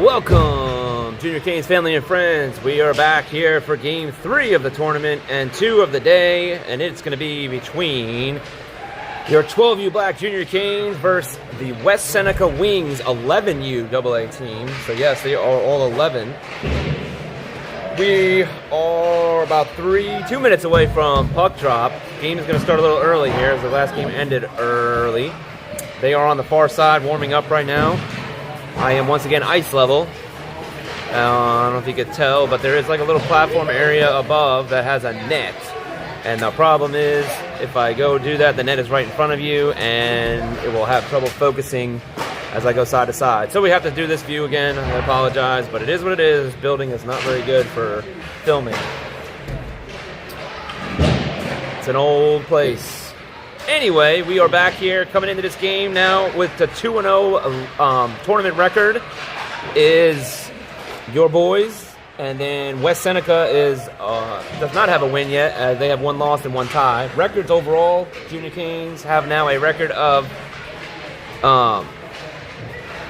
Welcome, Junior Canes family and friends. We are back here for Game 3 of the tournament and 2 of the day, and it's going to be between your 12U Black Junior Canes versus the West Seneca Wings 11U AA team. So yes, they are all 11. We are about 2 minutes away from puck drop. Game is going to start a little early here as the last game ended early. They are on the far side warming up right now. I am once again ice level. I don't know if you could tell, but there is like a little platform area above that has a net. And the problem is, if I go do that, the net is right in front of you, and it will have trouble focusing as I go side to side. So we have to do this view again. I apologize, but it is what it is. This building is not very good for filming. It's an old place. Anyway, we are back here coming into this game now with the 2-0 tournament record is your boys, and then West Seneca does not have a win yet. They have 1 loss and 1 tie. Records overall, Junior Canes have now a record of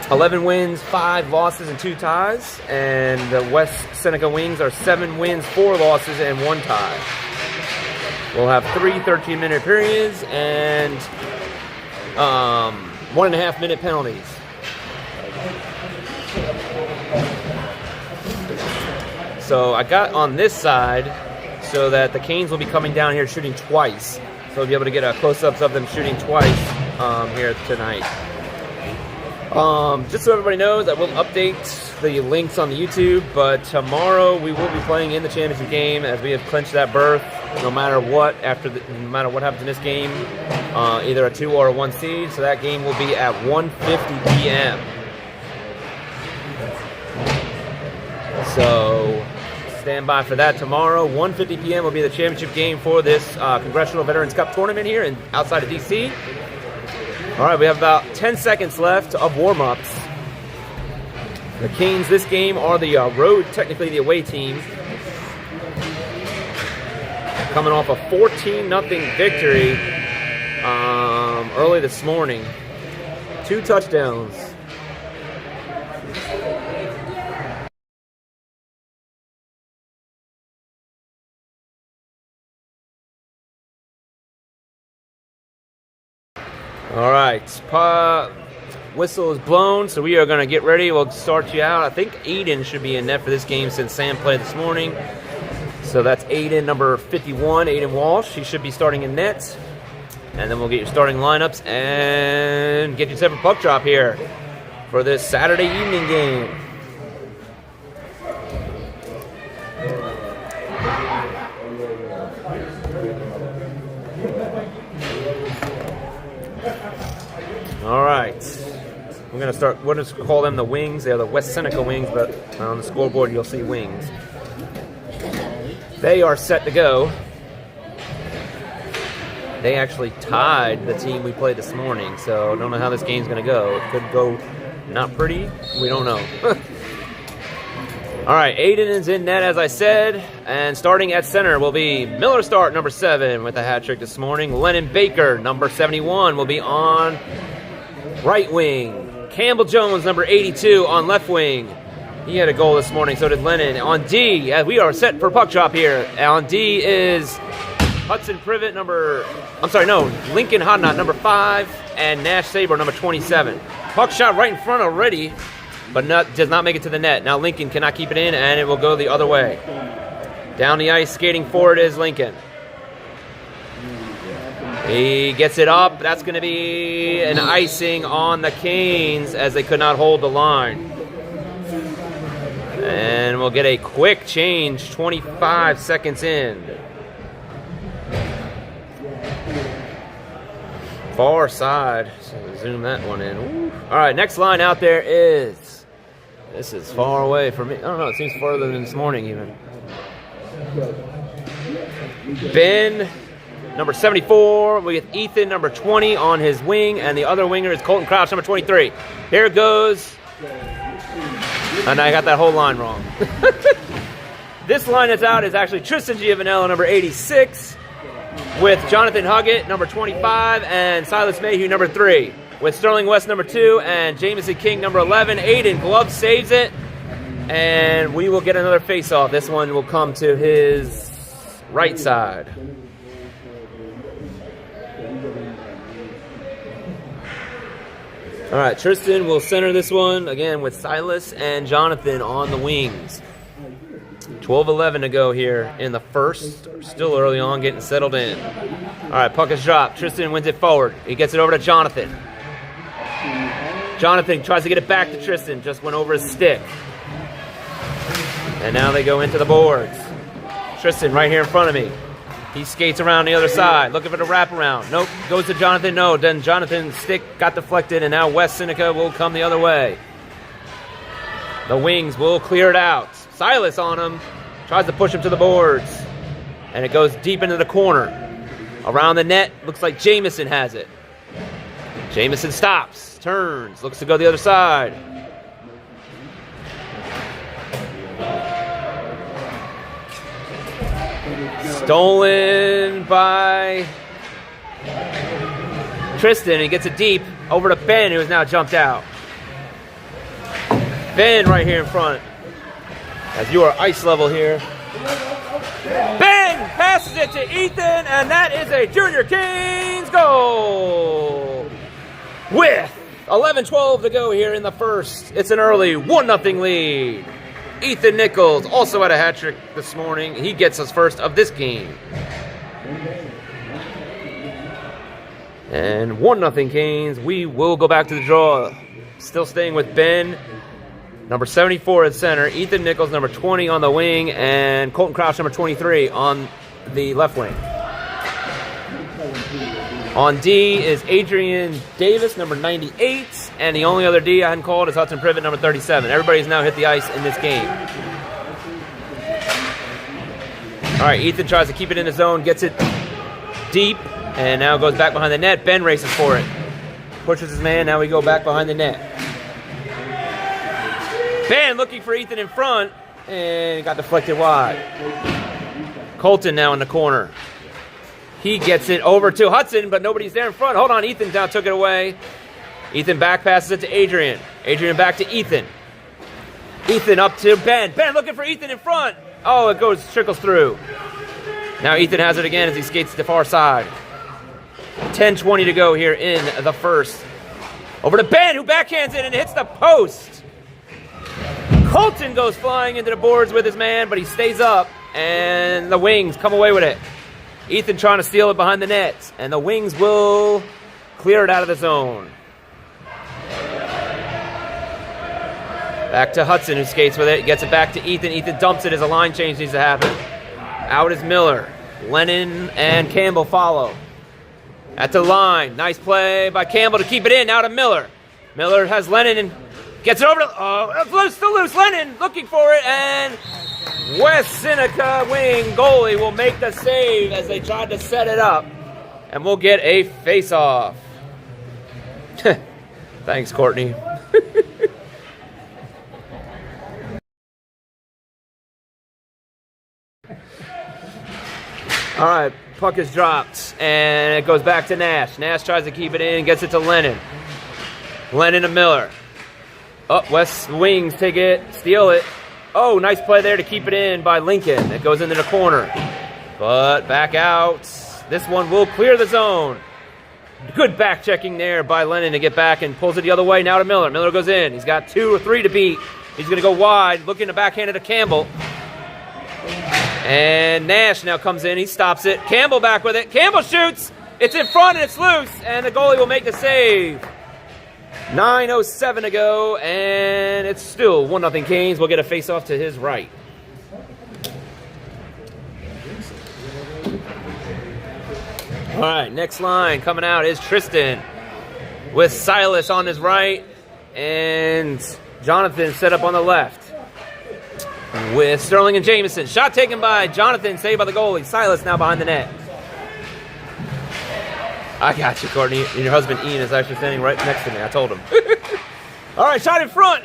11 wins, 5 losses, and 2 ties, and the West Seneca Wings are 7 wins, 4 losses, and 1 tie. We'll have 3 13-minute periods and 1.5-minute penalties. So I got on this side so that the Canes will be coming down here shooting twice. So we'll be able to get a close-ups of them shooting twice here tonight. Just so everybody knows, I will update the links on the YouTube, but tomorrow we will be playing in the championship game as we have clinched that berth. No matter what, no matter what happens in this game, either a 2 or a 1 seed. So that game will be at 1:50 p.m. So stand by for that tomorrow. 1:50 p.m. will be the championship game for this Congressional Veterans Cup tournament here outside of D.C. All right, we have about 10 seconds left of warm-ups. The Canes this game are the technically the away team. Coming off a 14-0 victory early this morning. 2 touchdowns. All right, whistle is blown, so we are going to get ready. We'll start you out. I think Aiden should be in net for this game since Sam played this morning. So that's Aiden, number 51, Aiden Walsh. He should be starting in net. And then we'll get your starting lineups and get you set for puck drop here for this Saturday evening game. All right. We're going to start, we'll just call them the Wings. They are the West Seneca Wings, but on the scoreboard you'll see Wings. They are set to go. They actually tied the team we played this morning, so I don't know how this game's going to go. It could go not pretty. We don't know. All right, Aiden is in net, as I said, and starting at center will be Miller Start, number 7, with a hat trick this morning. Lennon Baker, number 71, will be on right wing. Campbell Jones, number 82, on left wing. He had a goal this morning, so did Lennon. On D, we are set for puck drop here. On D is Hudson Privet, Lincoln Hodnott, number 5, and Nash Saber, number 27. Puck shot right in front already, but does not make it to the net. Now Lincoln cannot keep it in, and it will go the other way. Down the ice, skating forward is Lincoln. He gets it up. That's going to be an icing on the Canes as they could not hold the line. And we'll get a quick change, 25 seconds in. Far side. So zoom that one in. Ooh. All right, next line out there is... This is far away from me. I don't know, it seems farther than this morning even. Ben, number 74. We get Ethan, number 20, on his wing. And the other winger is Colton Crouch, number 23. Here goes... And I got that whole line wrong. This line that's out is actually Tristan Giovanello, number 86, with Jonathan Huggett, number 25, and Silas Mayhew, number 3, with Sterling West, number 2, and Jamison King, number 11. Aiden Glove saves it. And we will get another face-off. This one will come to his right side. All right, Tristan will center this one, again, with Silas and Jonathan on the wings. 12-11 to go here in the first. Still early on, getting settled in. All right, puck is dropped. Tristan wins it forward. He gets it over to Jonathan. Jonathan tries to get it back to Tristan. Just went over his stick. And now they go into the boards. Tristan right here in front of me. He skates around the other side, looking for the wraparound. Nope, goes to Jonathan. No, then Jonathan's stick got deflected, and now West Seneca will come the other way. The wings will clear it out. Silas on him, tries to push him to the boards. And it goes deep into the corner. Around the net, looks like Jameson has it. Jameson stops, turns, looks to go the other side. Stolen by Tristan. He gets it deep over to Ben, who has now jumped out. Ben right here in front. As you are ice level here. Ben passes it to Ethan, and that is a Junior Kings goal. With 11-12 to go here in the first. It's an early 1-0 lead. Ethan Nichols also had a hat trick this morning. He gets us first of this game. And 1-0 Canes. We will go back to the draw. Still staying with Ben. Number 74 at center. Ethan Nichols, number 20 on the wing. And Colton Crouch, number 23 on the left wing. On D is Adrian Davis, number 98. And the only other D I hadn't called is Hudson Privet, number 37. Everybody's now hit the ice in this game. All right, Ethan tries to keep it in the zone, gets it deep, and now goes back behind the net. Ben races for it. Pushes his man, now we go back behind the net. Ben looking for Ethan in front, and got deflected wide. Colton now in the corner. He gets it over to Hudson, but nobody's there in front. Hold on, Ethan now took it away. Ethan back passes it to Adrian. Adrian back to Ethan. Ethan up to Ben. Ben looking for Ethan in front. Oh, it trickles through. Now Ethan has it again as he skates to the far side. 10-20 to go here in the first. Over to Ben, who backhands it and hits the post. Colton goes flying into the boards with his man, but he stays up, and the wings come away with it. Ethan trying to steal it behind the net, and the wings will clear it out of the zone. Back to Hudson, who skates with it. Gets it back to Ethan. Ethan dumps it as a line change needs to happen. Out is Miller. Lennon and Campbell follow. At the line. Nice play by Campbell to keep it in. Now to Miller. Miller has Lennon and gets it over to... still loose. Lennon looking for it. And West Seneca wing goalie will make the save as they tried to set it up. And we'll get a face-off. Thanks, Courtney. All right, puck is dropped, and it goes back to Nash. Nash tries to keep it in, gets it to Lennon. Lennon to Miller. Oh, West wings take it, steal it. Oh, nice play there to keep it in by Lincoln. It goes into the corner, but back out. This one will clear the zone. Good back checking there by Lennon to get back and pulls it the other way. Now to Miller. Miller goes in. He's got 2 or 3 to beat. He's going to go wide, looking to backhand it to Campbell. And Nash now comes in. He stops it. Campbell back with it. Campbell shoots. It's in front and it's loose. And the goalie will make the save. 9:07 to go. And it's still 1-0 Canes. We'll get a face-off to his right. All right, next line coming out is Tristan with Silas on his right. And Jonathan set up on the left. With Sterling and Jameson. Shot taken by Jonathan, saved by the goalie. Silas now behind the net. I got you, Courtney. And your husband, Ian, is actually standing right next to me. I told him. All right, shot in front.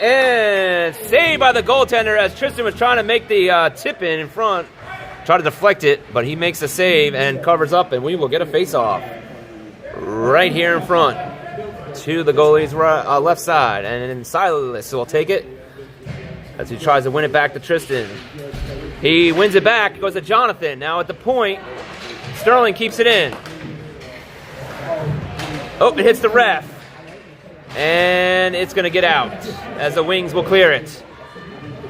And saved by the goaltender as Tristan was trying to make the tip in front. Try to deflect it, but he makes the save and covers up, and we will get a face-off. Right here in front to the goalie's left side. And then Silas will take it. as he tries to win it back to Tristan. He wins it back. It goes to Jonathan. Now at the point, Sterling keeps it in. Oh, it hits the ref. And it's going to get out as the Wings will clear it.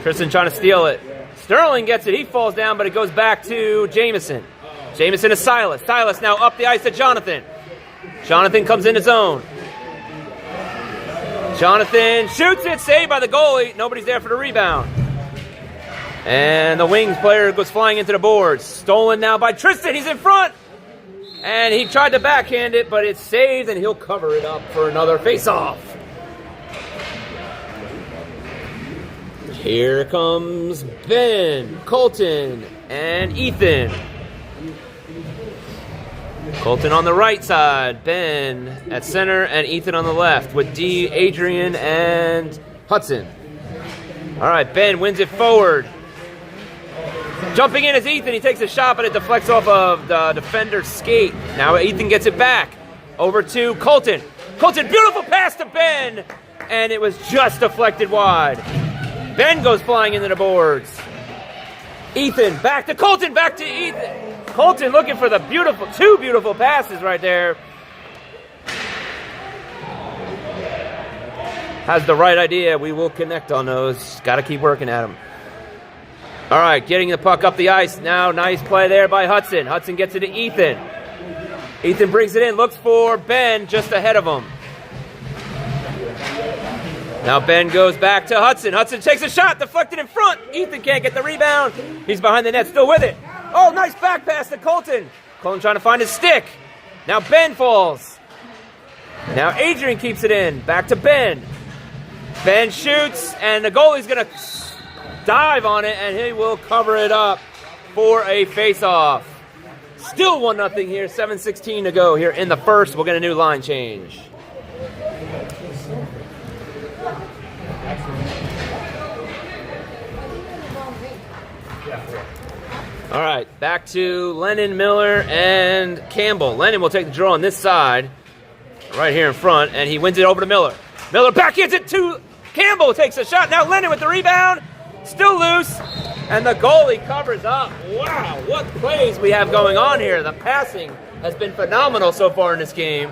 Tristan trying to steal it. Sterling gets it. He falls down, but it goes back to Jamison. Jamison to Silas. Silas now up the ice to Jonathan. Jonathan comes in his zone. Jonathan shoots it. Saved by the goalie. Nobody's there for the rebound. And the Wings player goes flying into the boards. Stolen now by Tristan. He's in front. And he tried to backhand it, but it's saved, and he'll cover it up for another face-off. Here comes Ben, Colton, and Ethan. Colton on the right side, Ben at center, and Ethan on the left with D, Adrian, and Hudson. All right, Ben wins it forward. Jumping in is Ethan. He takes a shot, but it deflects off of the defender's skate. Now Ethan gets it back. Over to Colton. Colton, beautiful pass to Ben. And it was just deflected wide. Ben goes flying into the boards. Ethan, back to Colton, back to Ethan. Colton looking for the two beautiful passes right there. Has the right idea. We will connect on those. Got to keep working at them. All right, getting the puck up the ice now. Nice play there by Hudson. Hudson gets it to Ethan. Ethan brings it in, looks for Ben just ahead of him. Now Ben goes back to Hudson. Hudson takes a shot, deflected in front. Ethan can't get the rebound. He's behind the net, still with it. Oh, nice back pass to Colton. Colton trying to find his stick. Now Ben falls. Now Adrian keeps it in. Back to Ben. Ben shoots, and the goalie's going to dive on it, and he will cover it up for a face-off. Still 1-0 here, 7:16 to go here in the first. We'll get a new line change. All right, back to Lennon, Miller, and Campbell. Lennon will take the draw on this side, right here in front, and he wins it over to Miller. Miller backhands it to Campbell, takes a shot. Now Lennon with the rebound. Still loose, and the goalie covers up. Wow, what plays we have going on here. The passing has been phenomenal so far in this game.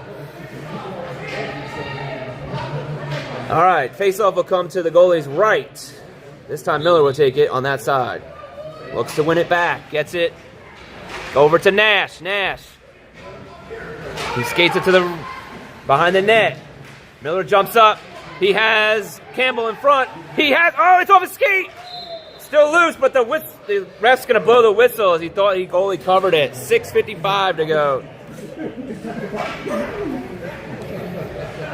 All right, face-off will come to the goalie's right. This time Miller will take it on that side. Looks to win it back, gets it over to Nash. Nash. He skates it to the behind the net. Miller jumps up. He has Campbell in front. Oh, it's off his skate. Still loose, but the ref's going to blow the whistle as he thought he goalie covered it. 6:55 to go.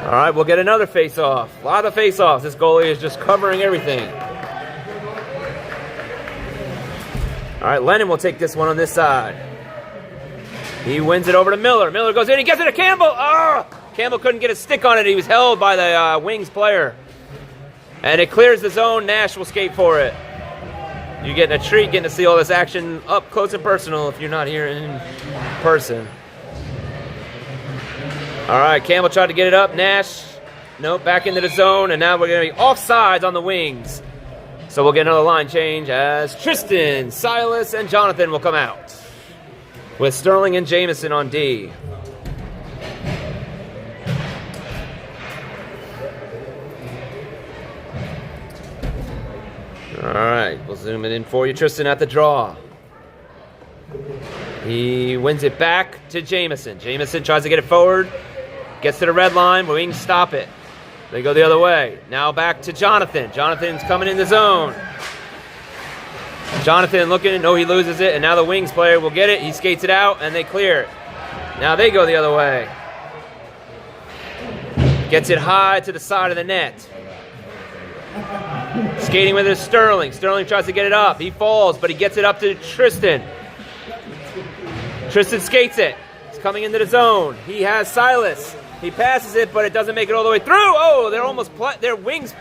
All right, we'll get another face-off. A lot of face-offs. This goalie is just covering everything. All right, Lennon will take this one on this side. He wins it over to Miller. Miller goes in. He gets it to Campbell. Oh! Campbell couldn't get a stick on it. He was held by the Wings player. And it clears the zone. Nash will skate for it. You're getting a treat getting to see all this action up close and personal if you're not here in person. All right, Campbell tried to get it up. Nash, nope, back into the zone. And now we're going to be offsides on the Wings. So we'll get another line change as Tristan, Silas, and Jonathan will come out. With Sterling and Jamison on D. All right, we'll zoom it in for you. Tristan at the draw. He wins it back to Jamison. Jamison tries to get it forward. Gets to the red line. Wings stop it. They go the other way. Now back to Jonathan. Jonathan's coming in the zone. Jonathan looking. No, he loses it. And now the Wings player will get it. He skates it out, and they clear it. Now they go the other way. Gets it high to the side of the net. Skating with it is Sterling. Sterling tries to get it up. He falls, but he gets it up to Tristan. Tristan skates it. He's coming into the zone. He has Silas. He passes it, but it doesn't make it all the way through. Oh, their Wings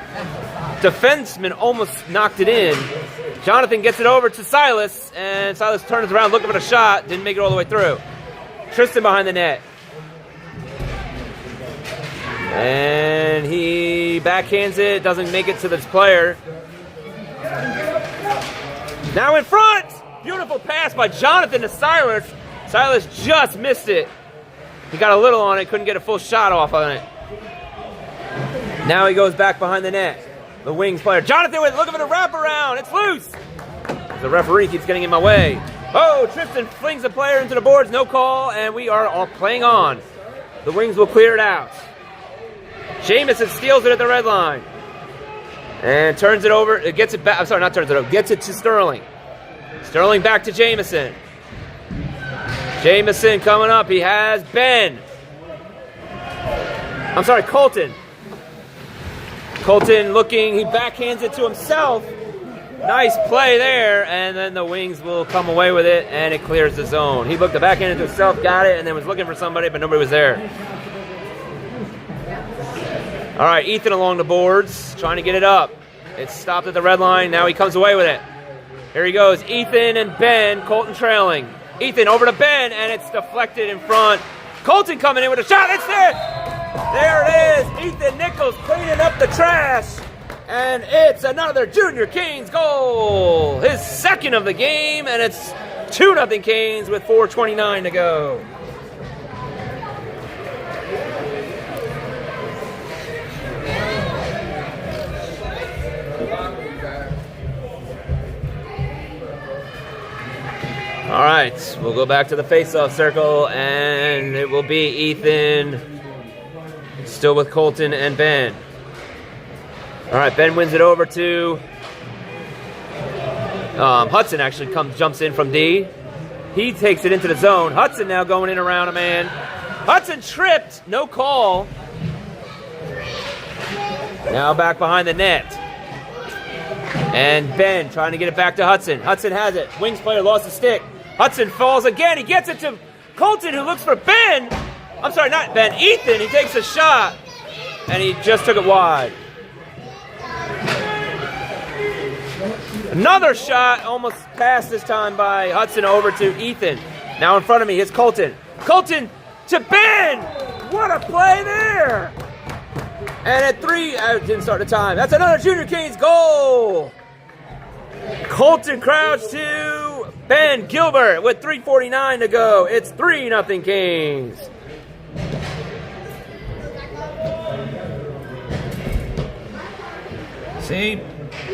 defenseman almost knocked it in. Jonathan gets it over to Silas, and Silas turns around looking for the shot. Didn't make it all the way through. Tristan behind the net. And he backhands it. Doesn't make it to this player. Now in front! Beautiful pass by Jonathan to Silas. Silas just missed it. He got a little on it, couldn't get a full shot off on it. Now he goes back behind the net. The Wings player. Jonathan looking for the wraparound. It's loose. The referee keeps getting in my way. Oh, Tristan flings the player into the boards. No call, and we are all playing on. The Wings will clear it out. Jamison steals it at the red line. And turns it over. It gets it back. I'm sorry, not turns it over. Gets it to Sterling. Sterling back to Jamison. Jamison coming up. He has Ben. I'm sorry, Colton. Colton looking. He backhands it to himself. Nice play there. And then the Wings will come away with it, and it clears the zone. He looked the backhand to himself, got it, and then was looking for somebody, but nobody was there. All right, Ethan along the boards, trying to get it up. It's stopped at the red line. Now he comes away with it. Here he goes. Ethan and Ben. Colton trailing. Ethan over to Ben, and it's deflected in front. Colton coming in with a shot. It's there. There it is. Ethan Nichols cleaning up the trash. And it's another Junior Canes goal. His second of the game, and it's 2-0 Canes with 4:29 to go. All right, we'll go back to the face-off circle, and it will be Ethan, still with Colton and Ben. All right, Ben wins it over to Hudson. Actually, jumps in from D. He takes it into the zone. Hudson now going in around a man. Hudson tripped, no call. Now back behind the net. And Ben trying to get it back to Hudson. Hudson has it. Wings player lost the stick. Hudson falls again. He gets it to Colton, who looks for Ben. I'm sorry, not Ben. Ethan. He takes a shot, and he just took it wide. Another shot, almost passed this time by Hudson over to Ethan. Now in front of me, here's Colton. Colton to Ben. What a play there. And at 3, I didn't start the time. That's another Junior Canes goal. Colton Crouch to Ben Gilbert with 3:49 to go. It's 3-0 Canes. See,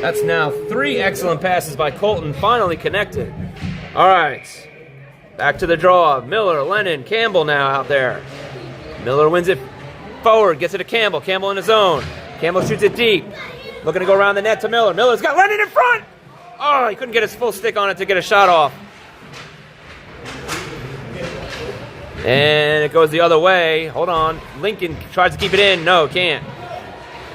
that's now 3 excellent passes by Colton, finally connected. All right, back to the draw. Miller, Lennon, Campbell now out there. Miller wins it forward, gets it to Campbell. Campbell in his zone. Campbell shoots it deep. Looking to go around the net to Miller. Miller's got Lennon in front. Oh, he couldn't get his full stick on it to get a shot off. And it goes the other way. Hold on. Lincoln tries to keep it in. No, can't.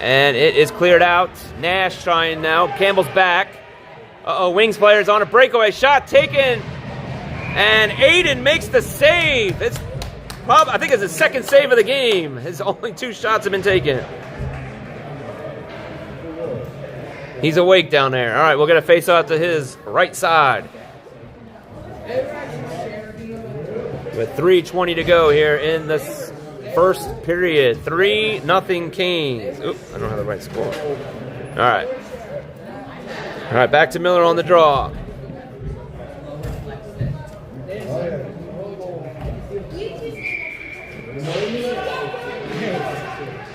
And it is cleared out. Nash trying now. Campbell's back. Uh-oh, Wings player's on a breakaway. Shot taken. And Aiden makes the save. I think it's his second save of the game. His only 2 shots have been taken. He's awake down there. All right, we'll get a face-off to his right side. With 3:20 to go here in this first period. 3-0 Canes. Oop, I don't have the right score. All right. All right, back to Miller on the draw.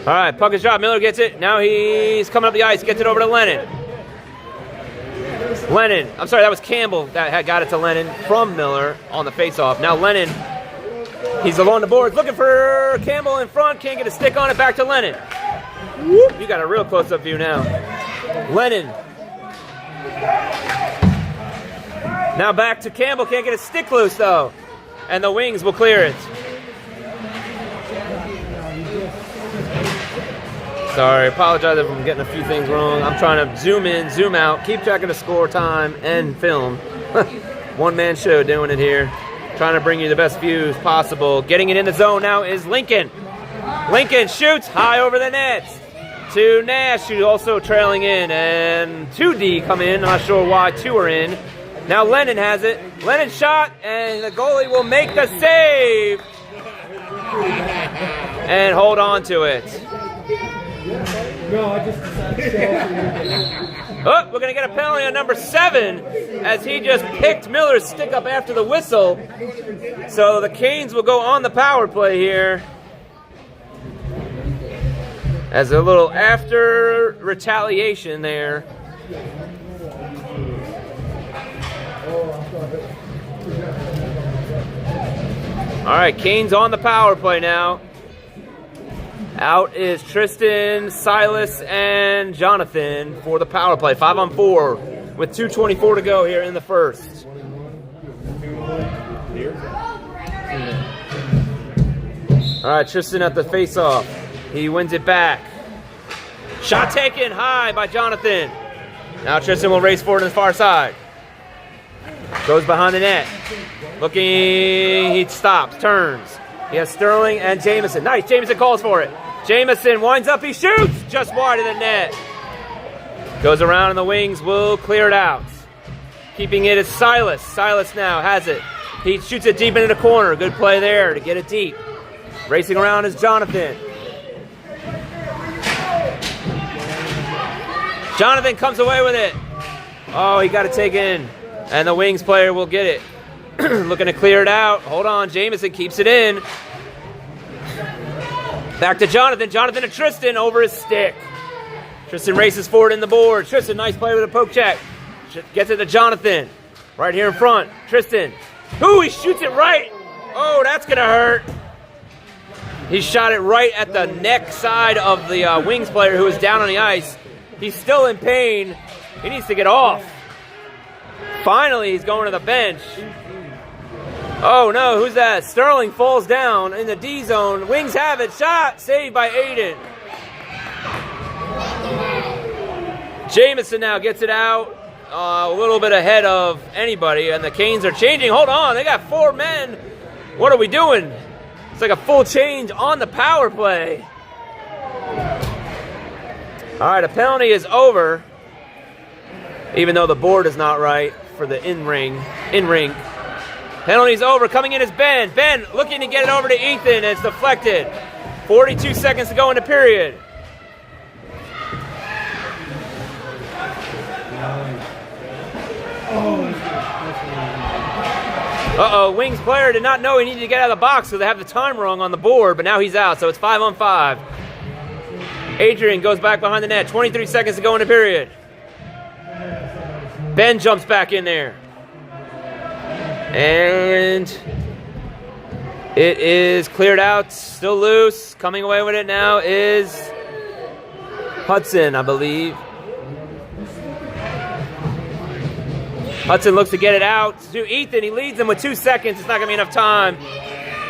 All right, puck is dropped. Miller gets it. Now he's coming up the ice. Gets it over to Lennon. Lennon. I'm sorry, that was Campbell that had got it to Lennon from Miller on the faceoff. Now Lennon, he's along the boards looking for Campbell in front. Can't get a stick on it. Back to Lennon. Whoop, you got a real close-up view now. Lennon. Now back to Campbell. Can't get a stick loose, though. And the Wings will clear it. Sorry, apologize if I'm getting a few things wrong. I'm trying to zoom in, zoom out, keep track of the score, time, and film. One-man show doing it here. Trying to bring you the best views possible. Getting it in the zone now is Lincoln. Lincoln shoots high over the net to Nash, who's also trailing in. And 2D come in. Not sure why 2 are in. Now Lennon has it. Lennon shot, and the goalie will make the save. And hold on to it. Oh, we're going to get a penalty on number 7. as he just picked Miller's stick up after the whistle. So the Canes will go on the power play here. As a little after retaliation there. All right, Canes on the power play now. Out is Tristan, Silas, and Jonathan for the power play. 5-on-4 with 2:24 to go here in the first. All right, Tristan at the face-off. He wins it back. Shot taken high by Jonathan. Now Tristan will race forward to the far side. Goes behind the net. Looking, he stops, turns. He has Sterling and Jamison. Nice, Jamison calls for it. Jamison winds up, he shoots! Just wide of the net. Goes around and the wings will clear it out. Keeping it is Silas. Silas now has it. He shoots it deep into the corner. Good play there to get it deep. Racing around is Jonathan. Jonathan comes away with it. Oh, he got it taken. And the wings player will get it. Looking to clear it out. Hold on, Jamison keeps it in. Back to Jonathan. Jonathan to Tristan over his stick. Tristan races forward in the board. Tristan, nice play with a poke check. Gets it to Jonathan. Right here in front. Tristan. Ooh, he shoots it right. Oh, that's going to hurt. He shot it right at the neck side of the wings player who is down on the ice. He's still in pain. He needs to get off. Finally, he's going to the bench. Oh no, who's that? Sterling falls down in the D zone. Wings have it. Shot saved by Aiden. Jamison now gets it out a little bit ahead of anybody, and the Canes are changing. Hold on, they got 4 men. What are we doing? It's like a full change on the power play. All right, a penalty is over, even though the board is not right for the in-ring. Penalty's over. Coming in is Ben. Ben looking to get it over to Ethan. It's deflected. 42 seconds to go in the period. Uh-oh, Wings player did not know he needed to get out of the box, so they have the time wrong on the board, but now he's out, so it's 5-on-5. Adrian goes back behind the net. 23 seconds to go in the period. Ben jumps back in there. And it is cleared out, still loose. Coming away with it now is Hudson, I believe. Hudson looks to get it out to Ethan. He leads him with 2 seconds. It's not going to be enough time.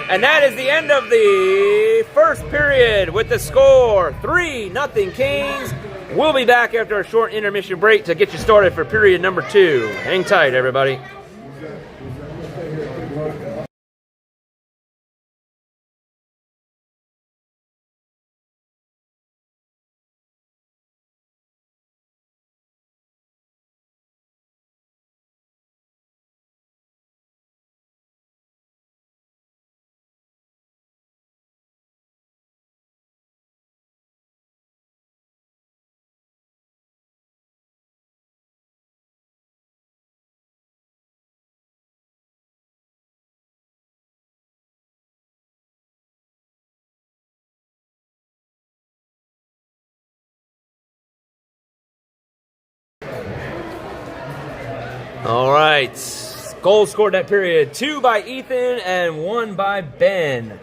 And that is the end of the first period with the score 3-0 Canes. We'll be back after a short intermission break to get you started for period number 2. Hang tight, everybody. All right, goals scored that period. 2 by Ethan and 1 by Ben.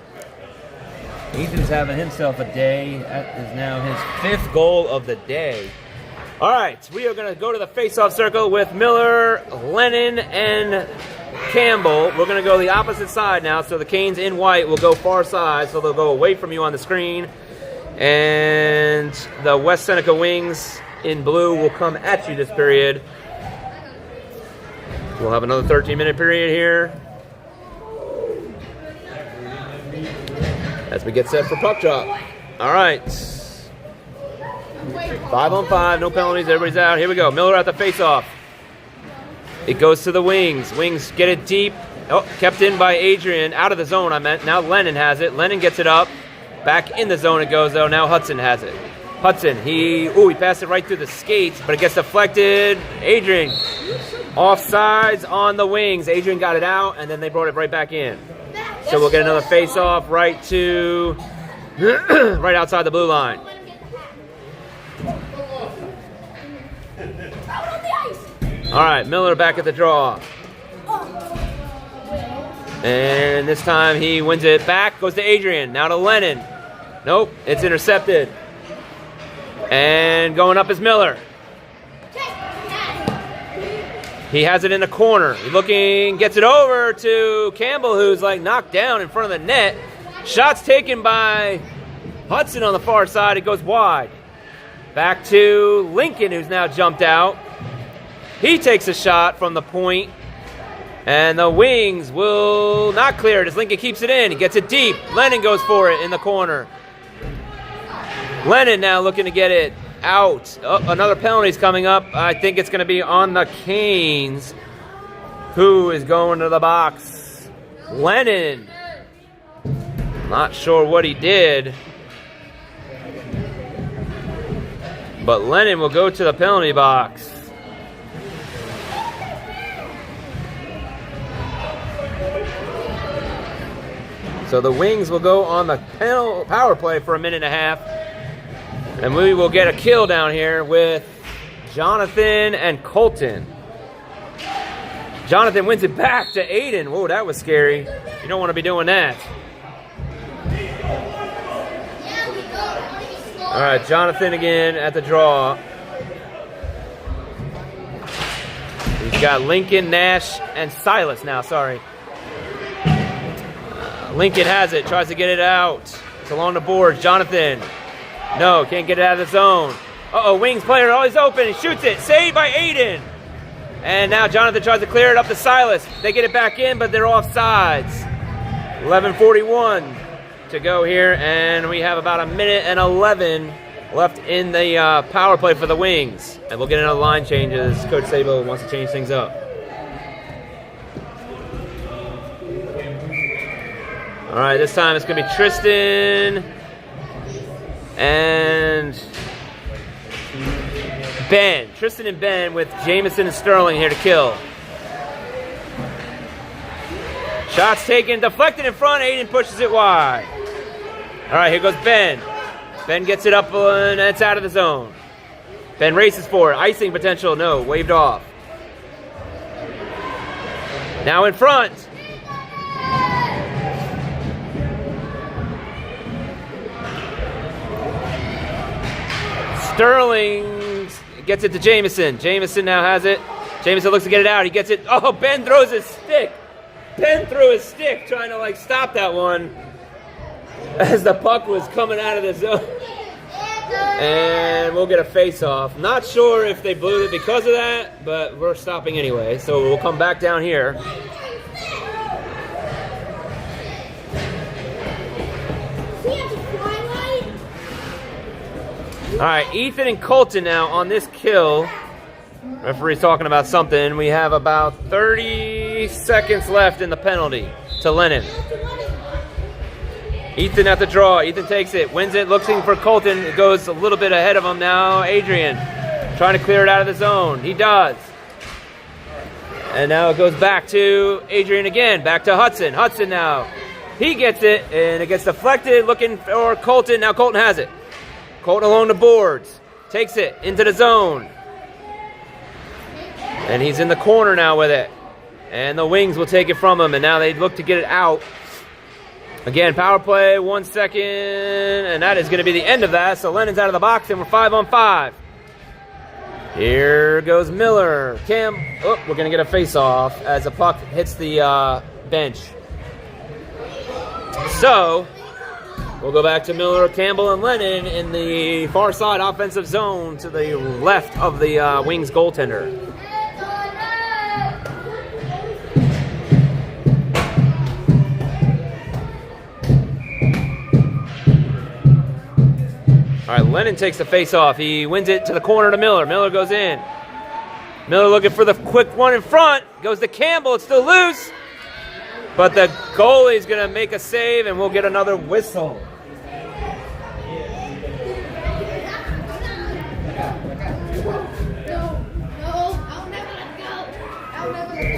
Ethan's having himself a day. That is now his 5th goal of the day. All right, we are going to go to the face-off circle with Miller, Lennon, and Campbell. We're going to go the opposite side now, so the Canes in white will go far side, so they'll go away from you on the screen. And the West Seneca Wings in blue will come at you this period. We'll have another 13-minute period here as we get set for puck drop. All right. 5-on-5, no penalties, everybody's out. Here we go. Miller at the face-off. It goes to the Wings. Wings get it deep. Oh, kept in by Adrian. Out of the zone, I meant. Now Lennon has it. Lennon gets it up. Back in the zone it goes, though. Now Hudson has it. Hudson, he passed it right through the skates, but it gets deflected. Adrian, offsides on the wings. Adrian got it out, and then they brought it right back in. So we'll get another face-off right to right outside the blue line. All right, Miller back at the draw. And this time he wins it back, goes to Adrian, now to Lennon. Nope, it's intercepted. And going up is Miller. He has it in the corner. He's looking, gets it over to Campbell, who's like knocked down in front of the net. Shots taken by Hudson on the far side. It goes wide. Back to Lincoln, who's now jumped out. He takes a shot from the point. And the wings will not clear it as Lincoln keeps it in. He gets it deep. Lennon goes for it in the corner. Lennon now looking to get it out. Oh, another penalty's coming up. I think it's going to be on the Canes. Who is going to the box? Lennon. Not sure what he did. But Lennon will go to the penalty box. So the Wings will go on the power play for a minute and a half. And we will get a kill down here with Jonathan and Colton. Jonathan wins it back to Aiden. Whoa, that was scary. You don't want to be doing that. All right, Jonathan again at the draw. He's got Lincoln, Nash, and Silas now, sorry. Lincoln has it, tries to get it out. It's along the board. Jonathan, no, can't get it out of the zone. Uh-oh, Wings player always open. He shoots it. Saved by Aiden. And now Jonathan tries to clear it up to Silas. They get it back in, but they're off sides. 11:41 to go here, and we have about a minute and 11 left in the power play for the Wings. And we'll get another line change as Coach Sabo wants to change things up. All right, this time it's going to be Tristan and Ben. Tristan and Ben with Jamison and Sterling here to kill. Shots taken, deflected in front. Aiden pushes it wide. All right, here goes Ben. Ben gets it up and it's out of the zone. Ben races for it. Icing potential, no, waved off. Now in front. Sterling gets it to Jamison. Jamison now has it. Jamison looks to get it out. He gets it. Oh, Ben throws his stick. Ben threw his stick trying to like stop that one as the puck was coming out of the zone. And we'll get a face-off. Not sure if they blew it because of that, but we're stopping anyway. So we'll come back down here. All right, Ethan and Colton now on this kill. Referee's talking about something. We have about 30 seconds left in the penalty to Lennon. Ethan at the draw. Ethan takes it, wins it, looking for Colton. It goes a little bit ahead of him now. Adrian trying to clear it out of the zone. He does. And now it goes back to Adrian again. Back to Hudson. Hudson now. He gets it, and it gets deflected. Looking for Colton. Now Colton has it. Colton along the boards. Takes it into the zone. And he's in the corner now with it. And the Wings will take it from him. And now they look to get it out. Again, power play, 1 second. And that is going to be the end of that. So Lennon's out of the box, and we're 5-on-5. Here goes Miller. Oh, we're going to get a face-off as the puck hits the bench. So we'll go back to Miller, Campbell, and Lennon in the far side offensive zone to the left of the Wings goaltender. All right, Lennon takes the face-off. He wins it to the corner to Miller. Miller goes in. Miller looking for the quick one in front. Goes to Campbell. It's still loose. But the goalie's going to make a save, and we'll get another whistle.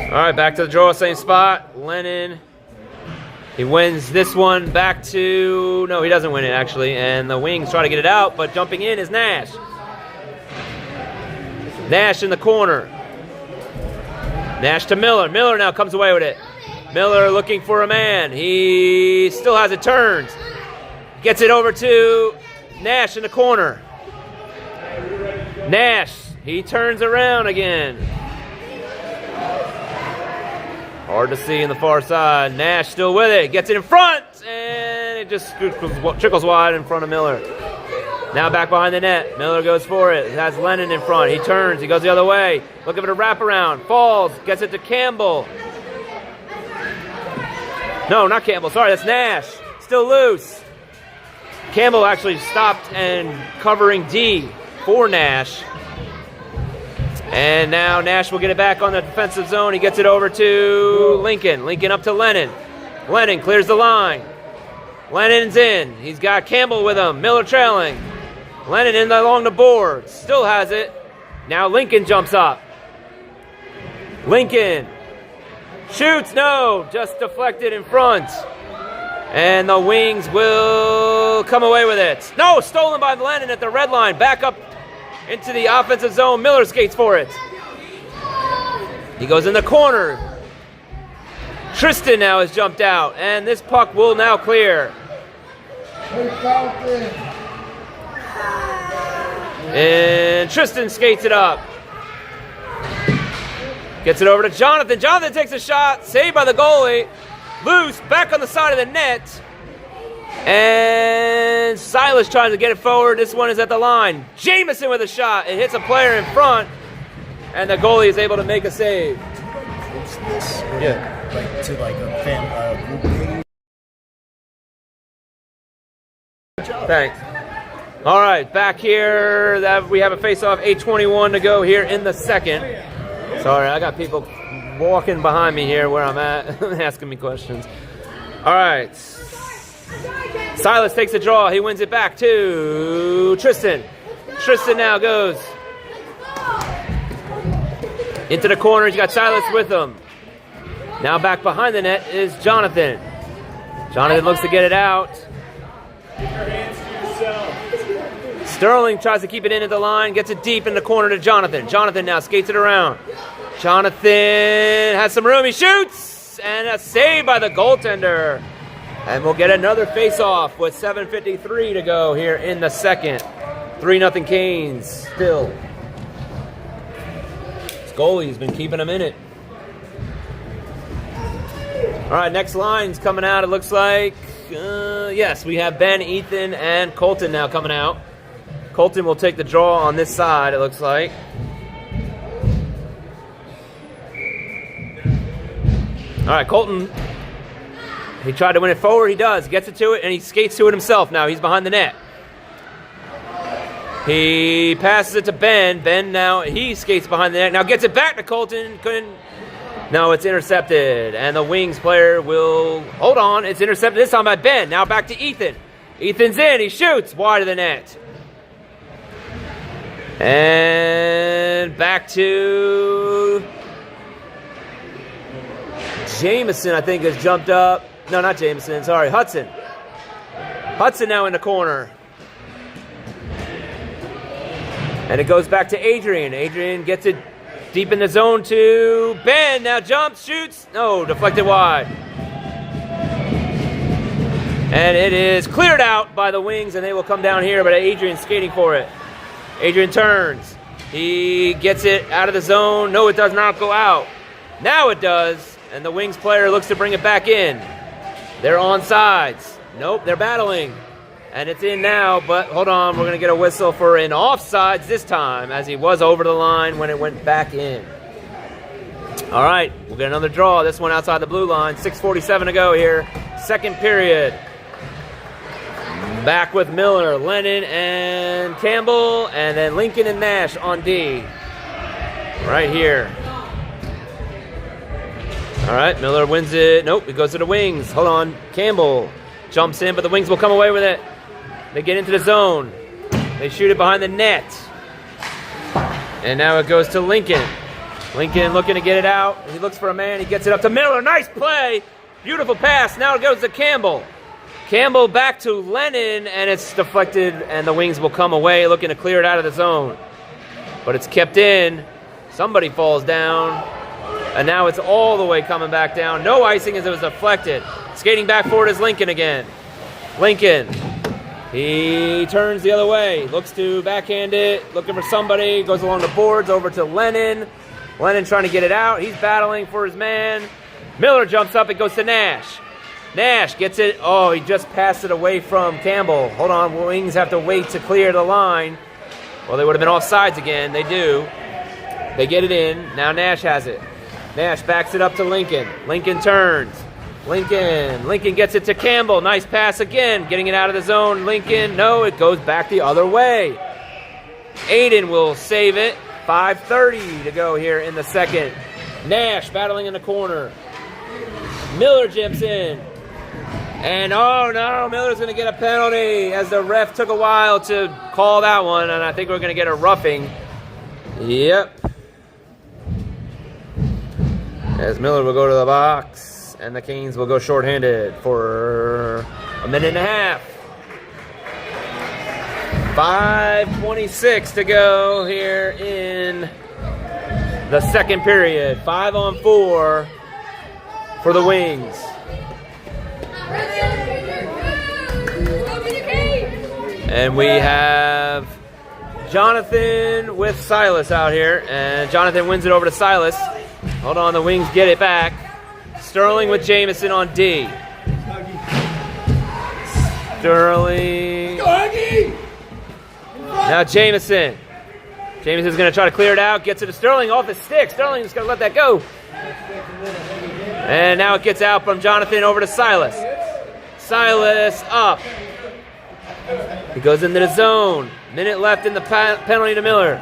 All right, back to the draw, same spot. Lennon. He wins this one back to... No, he doesn't win it, actually. And the Wings try to get it out, but jumping in is Nash. Nash in the corner. Nash to Miller. Miller now comes away with it. Miller looking for a man. He still has it turned. Gets it over to Nash in the corner. Nash, he turns around again. Hard to see in the far side. Nash still with it. Gets it in front. And it just trickles wide in front of Miller. Now back behind the net. Miller goes for it. It has Lennon in front. He turns. He goes the other way. Looking for a wraparound. Falls. Gets it to Campbell. No, not Campbell. Sorry, that's Nash. Still loose. Campbell actually stopped and covering D for Nash. And now Nash will get it back on the defensive zone. He gets it over to Lincoln. Lincoln up to Lennon. Lennon clears the line. Lennon's in. He's got Campbell with him. Miller trailing. Lennon in along the board. Still has it. Now Lincoln jumps up. Lincoln shoots. No. Just deflected in front. And the Wings will come away with it. No. Stolen by Lennon at the red line. Back up into the offensive zone. Miller skates for it. He goes in the corner. Tristan now has jumped out. And this puck will now clear. And Tristan skates it up. Gets it over to Jonathan. Jonathan takes a shot. Saved by the goalie. Loose. Back on the side of the net. And Silas trying to get it forward. This one is at the line. Jameson with a shot. It hits a player in front. And the goalie is able to make a save. Yeah. Like to like a group game. Thanks. All right, back here. We have a face-off. 8:21 to go here in the second. Sorry, I got people walking behind me here where I'm at, asking me questions. All right. Silas takes a draw. He wins it back to Tristan. Tristan now goes into the corner. He's got Silas with him. Now back behind the net is Jonathan. Jonathan looks to get it out. Sterling tries to keep it in at the line. Gets it deep in the corner to Jonathan. Jonathan now skates it around. Jonathan has some room. He shoots. And a save by the goaltender. And we'll get another face-off with 7:53 to go here in the second. 3-0 Canes still. This goalie's been keeping them in it. All right, next line's coming out, it looks like. Yes, we have Ben, Ethan, and Colton now coming out. Colton will take the draw on this side, it looks like. All right, Colton. He tried to win it forward. He does. He gets it to it, and he skates to it himself now. He's behind the net. He passes it to Ben. Ben now, he skates behind the net. Now gets it back to Colton. Couldn't. No, it's intercepted. And the Wings player will... Hold on. It's intercepted this time by Ben. Now back to Ethan. Ethan's in. He shoots wide of the net. And back to... Jameson, I think, has jumped up. No, not Jameson. Sorry, Hudson. Hudson now in the corner. And it goes back to Adrian. Adrian gets it deep in the zone to Ben. Now jumps, shoots. No, deflected wide. And it is cleared out by the Wings, and they will come down here, but Adrian's skating for it. Adrian turns. He gets it out of the zone. No, it does not go out. Now it does. And the Wings player looks to bring it back in. They're on sides. Nope, they're battling. And it's in now, but hold on. We're going to get a whistle for an offsides this time, as he was over the line when it went back in. All right, we'll get another draw. This one outside the blue line. 6:47 to go here. Second period. Back with Miller, Lennon, and Campbell, and then Lincoln and Nash on D. Right here. All right, Miller wins it. Nope, it goes to the Wings. Hold on. Campbell jumps in, but the Wings will come away with it. They get into the zone. They shoot it behind the net. And now it goes to Lincoln. Lincoln looking to get it out. He looks for a man. He gets it up to Miller. Nice play. Beautiful pass. Now it goes to Campbell. Campbell back to Lennon, and it's deflected, and the Wings will come away looking to clear it out of the zone. But it's kept in. Somebody falls down, and now it's all the way coming back down. No icing as it was deflected. Skating back forward is Lincoln again. Lincoln. He turns the other way. Looks to backhand it. Looking for somebody. Goes along the boards over to Lennon. Lennon trying to get it out. He's battling for his man. Miller jumps up. It goes to Nash. Nash gets it. Oh, he just passed it away from Campbell. Hold on. Wings have to wait to clear the line. Well, they would have been offsides again. They do. They get it in. Now Nash has it. Nash backs it up to Lincoln. Lincoln turns. Lincoln gets it to Campbell. Nice pass again. Getting it out of the zone. Lincoln. No, it goes back the other way. Aiden will save it. 5:30 to go here in the second. Nash battling in the corner. Miller jumps in. And oh no, Miller's going to get a penalty as the ref took a while to call that one, and I think we're going to get a roughing. Yep. As Miller will go to the box, and the Canes will go shorthanded for a minute and a half. 5:26 to go here in the second period. 5-on-4 for the Wings. And we have Jonathan with Silas out here. And Jonathan wins it over to Silas. Hold on, the Wings get it back. Sterling with Jamison on D. Sterling. Now Jamison. Jamison's going to try to clear it out. Gets it to Sterling off the stick. Sterling's going to let that go. And now it gets out from Jonathan over to Silas. Silas up. He goes into the zone. Minute left in the penalty to Miller.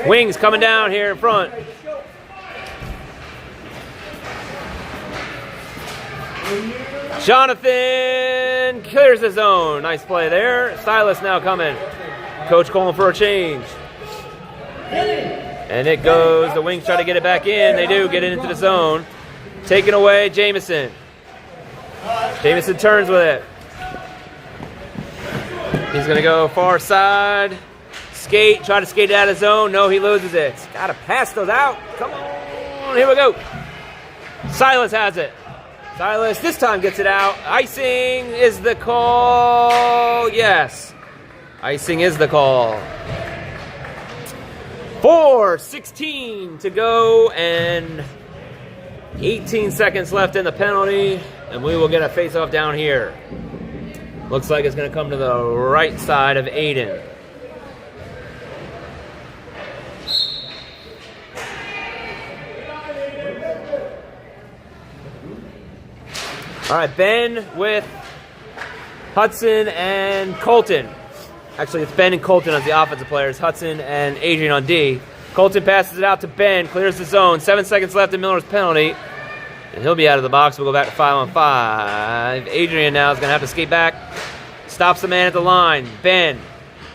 Wings coming down here in front. Jonathan clears the zone. Nice play there. Silas now coming. Coach calling for a change. And it goes. The Wings try to get it back in. They do get it into the zone. Taken away, Jamison. Jamison turns with it. He's going to go far side. Skate. Try to skate it out of zone. No, he loses it. Got to pass those out. Come on. Here we go. Silas has it. Silas this time gets it out. Icing is the call. Yes. Icing is the call. 4:16 to go and 18 seconds left in the penalty. And we will get a face-off down here. Looks like it's going to come to the right side of Aiden. All right, Ben with Hudson and Colton. Actually, it's Ben and Colton as the offensive players. Hudson and Adrian on D. Colton passes it out to Ben, clears the zone. 7 seconds left in Miller's penalty. And he'll be out of the box. We'll go back to 5-on-5. Adrian now is going to have to skate back. Stops the man at the line. Ben.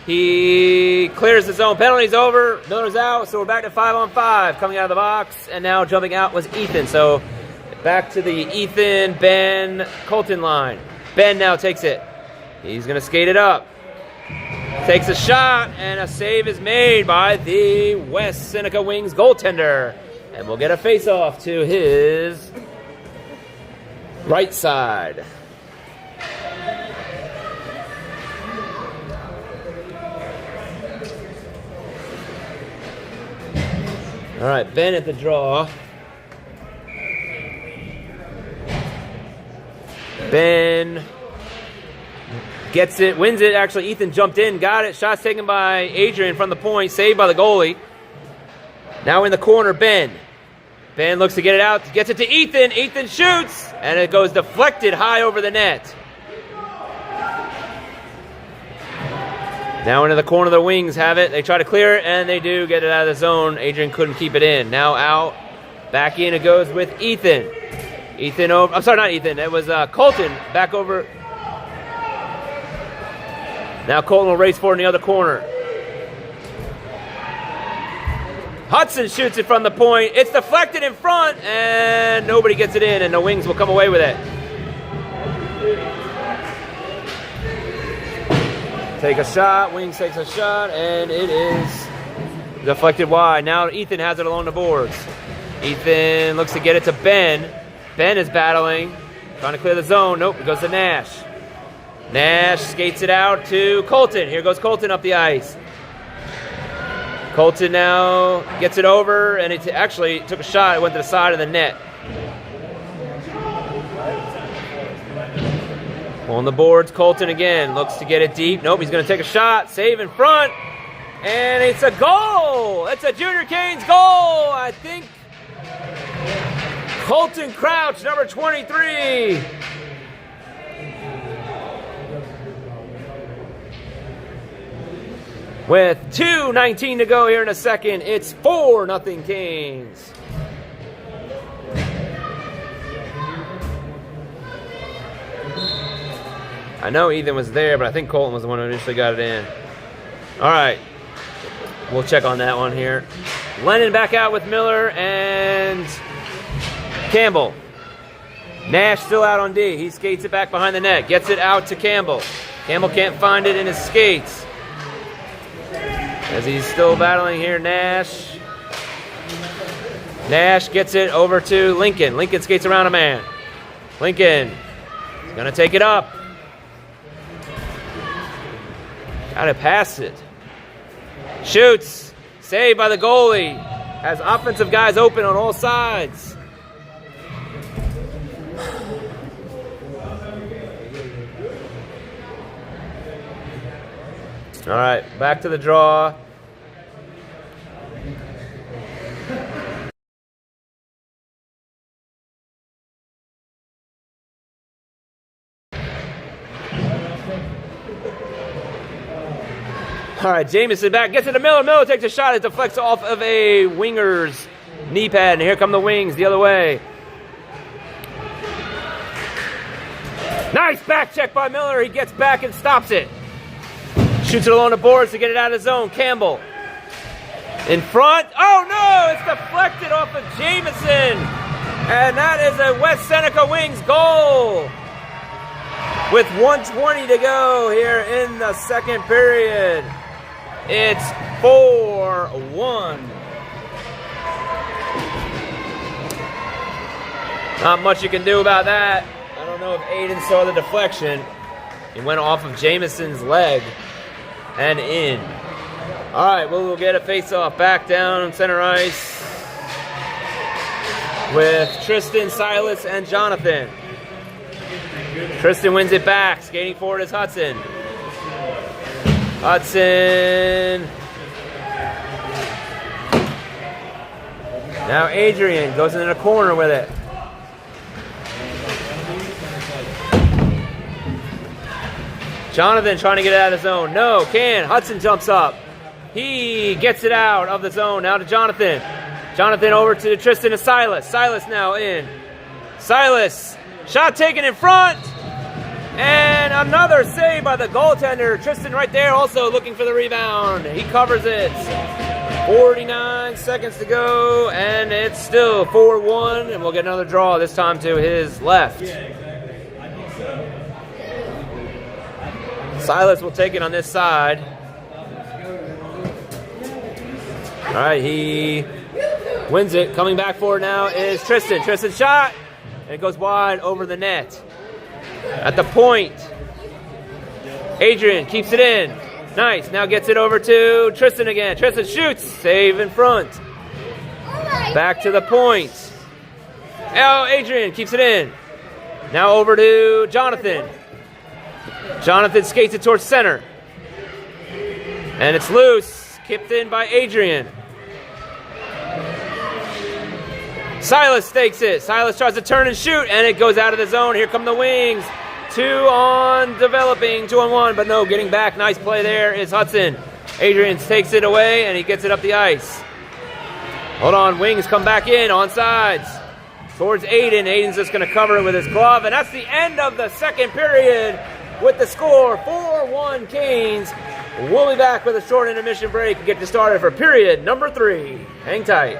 He clears the zone. Penalty's over. Miller's out. So we're back to 5-on-5. Coming out of the box. And now jumping out was Ethan. So back to the Ethan, Ben, Colton line. Ben now takes it. He's going to skate it up. Takes a shot. And a save is made by the West Seneca Wings goaltender. And we'll get a face-off to his right side. All right, Ben at the draw. Ben gets it, wins it. Actually, Ethan jumped in, got it. Shots taken by Adrian from the point, saved by the goalie. Now in the corner, Ben. Ben looks to get it out, gets it to Ethan. Ethan shoots, and it goes deflected high over the net. Now into the corner, the Wings have it. They try to clear it, and they do get it out of the zone. Adrian couldn't keep it in. Now out, back in it goes with Ethan. Ethan over, I'm sorry, not Ethan. It was Colton back over. Now Colton will race forward in the other corner. Hudson shoots it from the point. It's deflected in front, and nobody gets it in, and the Wings will come away with it. Take a shot. Wings takes a shot, and it is deflected wide. Now Ethan has it along the boards. Ethan looks to get it to Ben. Ben is battling, trying to clear the zone. Nope, it goes to Nash. Nash skates it out to Colton. Here goes Colton up the ice. Colton now gets it over, and it actually took a shot. It went to the side of the net. On the boards, Colton again looks to get it deep. Nope, he's going to take a shot. Save in front, and it's a goal. It's a Junior Canes goal. I think Colton Crouch, number 23. With 2:19 to go here in a second, it's 4-0 Canes. I know Ethan was there, but I think Colton was the one who initially got it in. All right. We'll check on that one here. Lennon back out with Miller and Campbell. Nash still out on D. He skates it back behind the net. Gets it out to Campbell. Campbell can't find it in his skates. As he's still battling here, Nash. Nash gets it over to Lincoln. Lincoln skates around a man. Lincoln is going to take it up. Got to pass it. Shoots. Saved by the goalie. Has offensive guys open on all sides. All right, back to the draw. All right, Jamison back, gets it to Miller. Miller takes a shot. It deflects off of a winger's knee pad, and here come the Wings the other way. Nice back check by Miller. He gets back and stops it. Shoots it along the boards to get it out of the zone. Campbell in front. Oh, no! It's deflected off of Jamison. And that is a West Seneca Wings goal. With 1:20 to go here in the second period. It's 4-1. Not much you can do about that. I don't know if Aiden saw the deflection. It went off of Jamison's leg and in. All right, we'll get a face-off back down center ice with Tristan, Silas, and Jonathan. Tristan wins it back. Skating forward is Hudson. Hudson. Now Adrian goes into the corner with it. Jonathan trying to get it out of the zone. No, can. Hudson jumps up. He gets it out of the zone. Now to Jonathan. Jonathan over to Tristan and Silas. Silas now in. Silas. Shot taken in front. And another save by the goaltender. Tristan right there also looking for the rebound. He covers it. 49 seconds to go. And it's still 4-1. And we'll get another draw, this time to his left. Silas will take it on this side. All right, he wins it. Coming back forward now is Tristan. Tristan's shot. And it goes wide over the net. At the point, Adrian keeps it in. Nice. Now gets it over to Tristan again. Tristan shoots. Save in front. Back to the point. Oh, Adrian keeps it in. Now over to Jonathan. Jonathan skates it towards center. And it's loose. Kicked in by Adrian. Silas takes it. Silas tries to turn and shoot, and it goes out of the zone. Here come the Wings. 2 on developing, 2-on-1, but no, getting back. Nice play there is Hudson. Adrian takes it away, and he gets it up the ice. Hold on, Wings come back in on sides. Towards Aiden. Aiden's just going to cover it with his glove, and that's the end of the second period with the score 4-1 Canes We'll be back with a short intermission break and get you started for period number 3. Hang tight.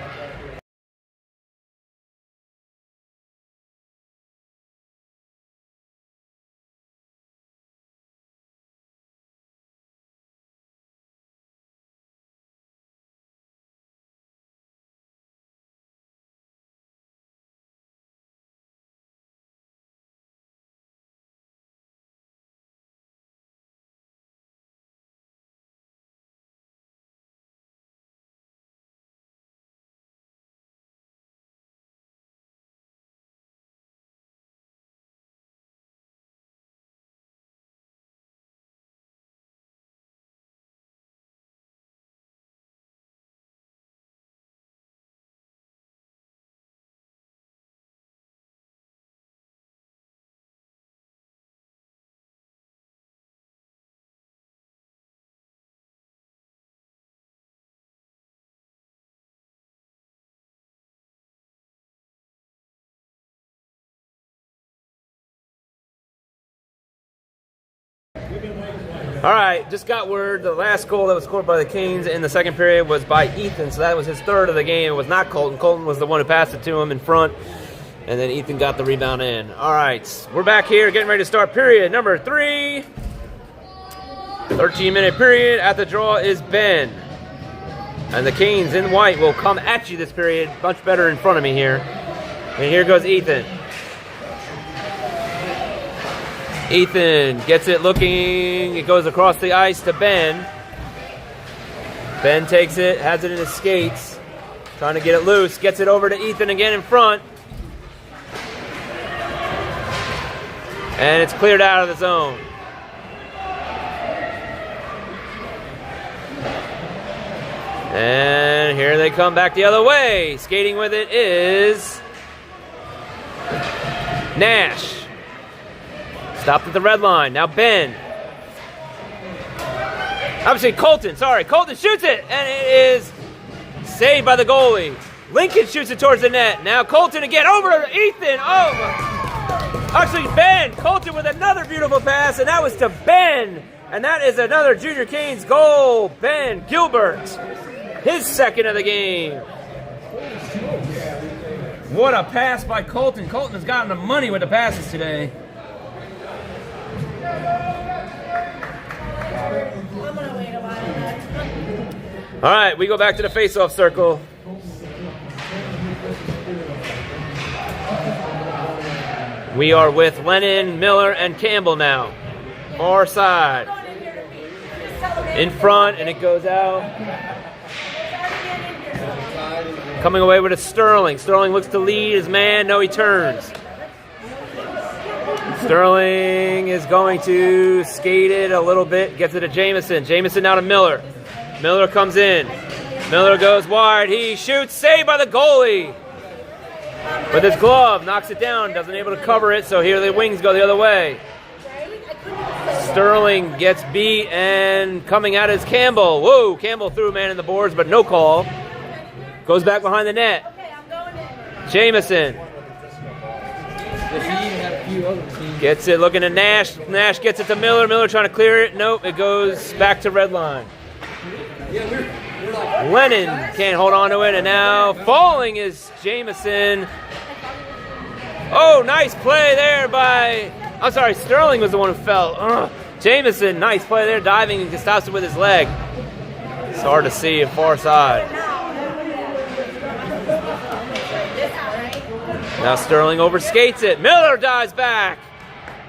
All right, just got word the last goal that was scored by the Canes in the second period was by Ethan, so that was his third of the game. It was not Colton. Colton was the one who passed it to him in front, and then Ethan got the rebound in. All right, we're back here getting ready to start period number 3. 13-minute period. At the draw is Ben. And the Canes in white will come at you this period. Much better in front of me here. And here goes Ethan. Ethan gets it looking. It goes across the ice to Ben. Ben takes it, has it in his skates. Trying to get it loose. Gets it over to Ethan again in front. And it's cleared out of the zone. And here they come back the other way. Skating with it is Nash. Stopped at the red line. Now Ben. Obviously Colton. Sorry. Colton shoots it. And it is saved by the goalie. Lincoln shoots it towards the net. Now Colton again over to Ethan. Oh. Actually Ben. Colton with another beautiful pass. And that was to Ben. And that is another Junior Canes goal. Ben Gilbert. His second of the game. What a pass by Colton. Colton has gotten the money with the passes today. All right, we go back to the face-off circle. We are with Lennon, Miller, and Campbell now. Far side. In front, and it goes out. Coming away with a Sterling. Sterling looks to lead his man. No, he turns. Sterling is going to skate it a little bit. Gets it to Jamison. Jamison now to Miller. Miller comes in. Miller goes wide. He shoots. Saved by the goalie. With his glove. Knocks it down. Doesn't able to cover it. So here the wings go the other way. Sterling gets beat. And coming out is Campbell. Whoa. Campbell threw a man in the boards, but no call. Goes back behind the net. Jamison. Gets it looking at Nash. Nash gets it to Miller. Miller trying to clear it. Nope. It goes back to red line. Lennon can't hold on to it. And now falling is Jamison. Oh, nice play there by... I'm sorry, Sterling was the one who fell. Jamison, nice play there. Diving and stops it with his leg. It's hard to see at far side. Now Sterling overskates it. Miller dives back.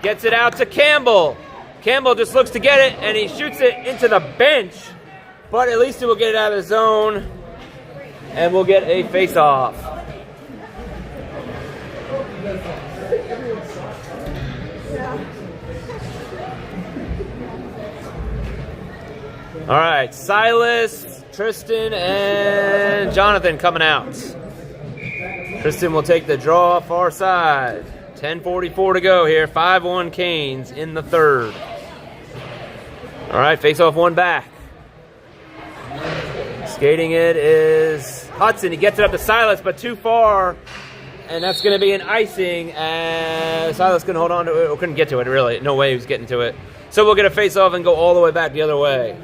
Gets it out to Campbell. Campbell just looks to get it, and he shoots it into the bench. But at least he will get it out of the zone, and we'll get a face-off. All right, Silas, Tristan, and Jonathan coming out. Tristan will take the draw far side. 10:44 to go here. 5-1 Canes in the third. All right, face off one back. Skating it is Hudson. He gets it up to Silas, but too far. And that's going to be an icing. And Silas couldn't hold on to it, or couldn't get to it, really. No way he was getting to it. So we'll get a face-off and go all the way back the other way.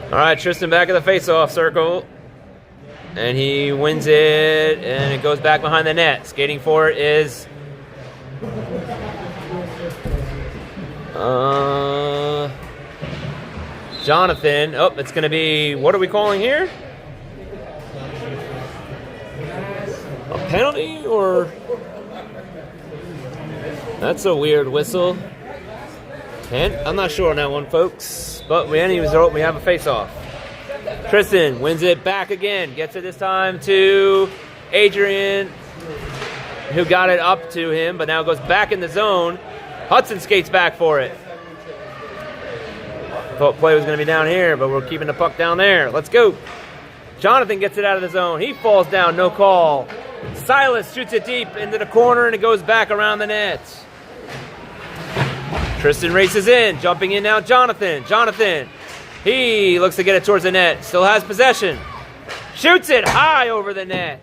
All right, Tristan back at the face-off circle. And he wins it, and it goes back behind the net. Skating for it is Jonathan. Oh, it's going to be, what are we calling here? A penalty, or? That's a weird whistle. I'm not sure on that one, folks. But we have a face-off. Tristan wins it back again. Gets it this time to Adrian, who got it up to him, but now goes back in the zone. Hudson skates back for it. Thought play was going to be down here, but we're keeping the puck down there. Let's go. Jonathan gets it out of the zone. He falls down, no call. Silas shoots it deep into the corner, and it goes back around the net. Tristan races in, jumping in now, Jonathan. He looks to get it towards the net. Still has possession. Shoots it high over the net.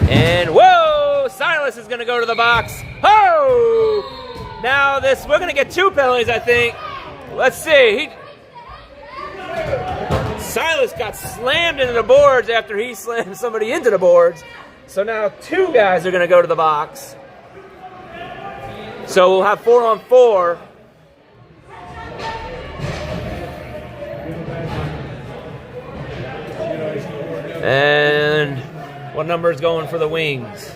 And whoa! Silas is going to go to the box. Oh! Now we're going to get 2 penalties, I think. Let's see. Silas got slammed into the boards after he slammed somebody into the boards. So now 2 guys are going to go to the box. So we'll have 4-on-4. And what number is going for the Wings?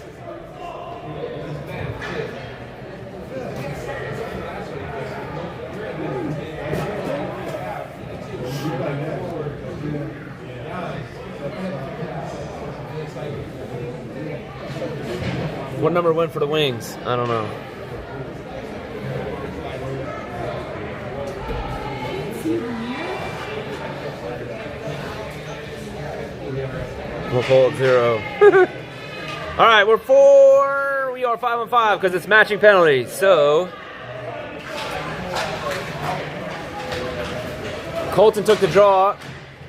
What number went for the Wings? I don't know. We'll pull it 0. All right, we are 5-on-5 because it's matching penalties. So Colton took the draw,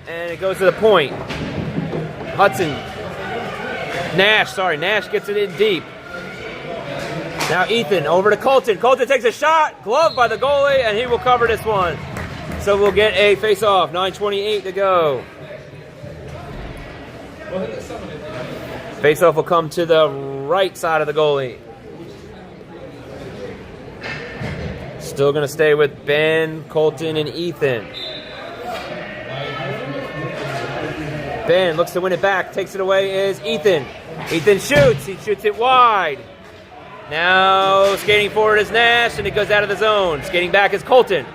and it goes to the point. Nash gets it in deep. Now Ethan over to Colton. Colton takes a shot, gloved by the goalie, and he will cover this one. So we'll get a face-off. 9:28 to go. Face-off will come to the right side of the goalie. Still going to stay with Ben, Colton, and Ethan. Ben looks to win it back. Takes it away is Ethan. Ethan shoots. He shoots it wide. Now skating forward is Nash, and it goes out of the zone. Skating back is Colton.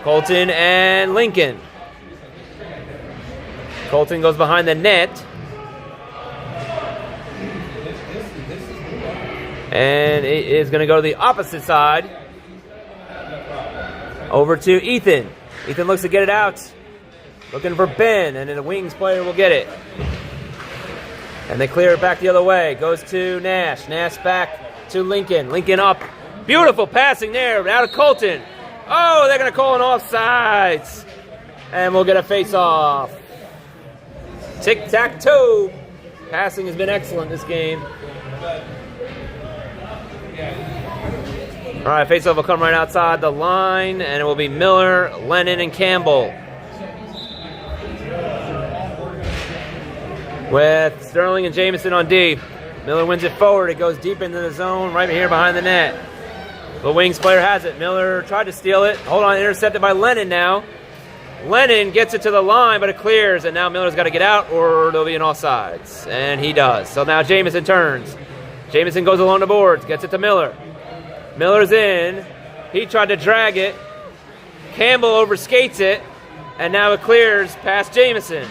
Colton and Lincoln. Colton goes behind the net. And it is going to go to the opposite side. Over to Ethan. Ethan looks to get it out. Looking for Ben, and then the Wings player will get it. And they clear it back the other way. Goes to Nash. Nash back to Lincoln. Lincoln up. Beautiful passing there, but out of Colton. Oh, they're going to call an offsides. And we'll get a face-off. Tic-tac-toe. Passing has been excellent this game. All right, face-off will come right outside the line, and it will be Miller, Lennon, and Campbell. With Sterling and Jamison on deep. Miller wins it forward. It goes deep into the zone, right here behind the net. The Wings player has it. Miller tried to steal it. Hold on, intercepted by Lennon now. Lennon gets it to the line, but it clears, and now Miller's got to get out, or there'll be an offsides. And he does. So now Jamison turns. Jamison goes along the boards, gets it to Miller. Miller's in. He tried to drag it. Campbell overskates it, and now it clears past Jamison.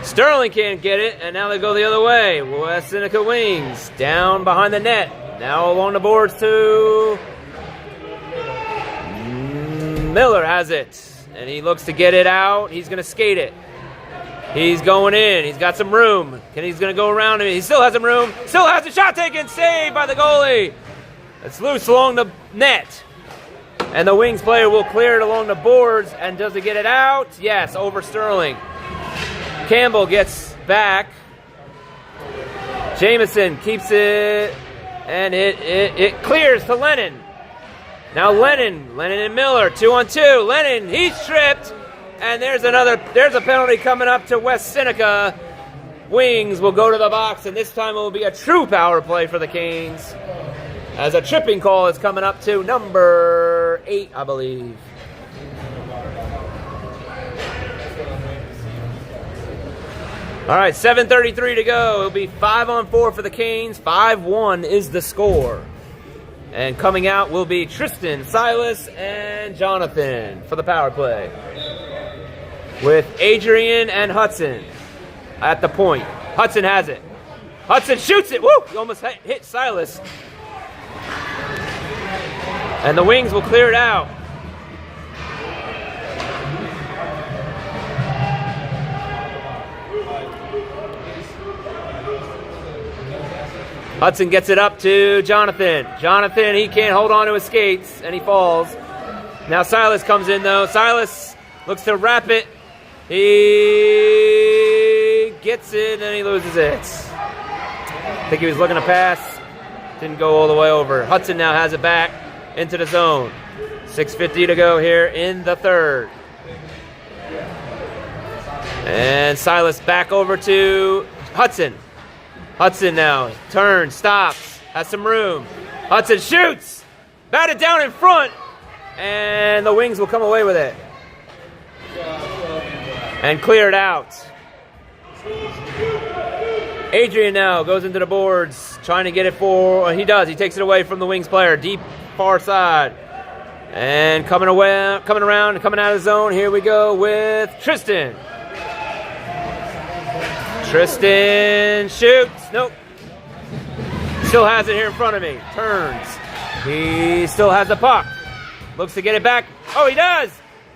Sterling can't get it, and now they go the other way. West Seneca Wings down behind the net. Now along the boards to Miller has it, and he looks to get it out. He's going to skate it. He's going in. He's got some room. He's going to go around him. He still has some room. Still has a shot taken. Saved by the goalie. It's loose along the net. And the Wings player will clear it along the boards. And does it get it out? Yes, over Sterling. Campbell gets back. Jameson keeps it. And it clears to Lennon. Now Lennon and Miller, 2-on-2. Lennon, he's tripped. And there's a penalty coming up to West Seneca. Wings will go to the box, and this time it will be a true power play for the Canes. As a tripping call is coming up to number 8, I believe. All right, 7:33 to go. It'll be 5-on-4 for the Canes. 5-1 is the score. And coming out will be Tristan, Silas, and Jonathan for the power play. With Adrian and Hudson at the point. Hudson has it. Hudson shoots it. Woo! He almost hit Silas. And the Wings will clear it out. Hudson gets it up to Jonathan. Jonathan, he can't hold on to his skates, and he falls. Now Silas comes in, though. Silas looks to wrap it. He gets it, and he loses it. I think he was looking to pass. Didn't go all the way over. Hudson now has it back into the zone. 6:50 to go here in the third. And Silas back over to Hudson. Hudson now turns, stops, has some room. Hudson shoots, batted down in front, and the Wings will come away with it and clear it out. Adrian now goes into the boards, trying to get it for. He does. He takes it away from the Wings player, deep far side, and coming around, and coming out of the zone. Here we go with Tristan. Tristan shoots. Nope. Still has it here in front of me. Turns. He still has the puck. Looks to get it back. Oh, he does.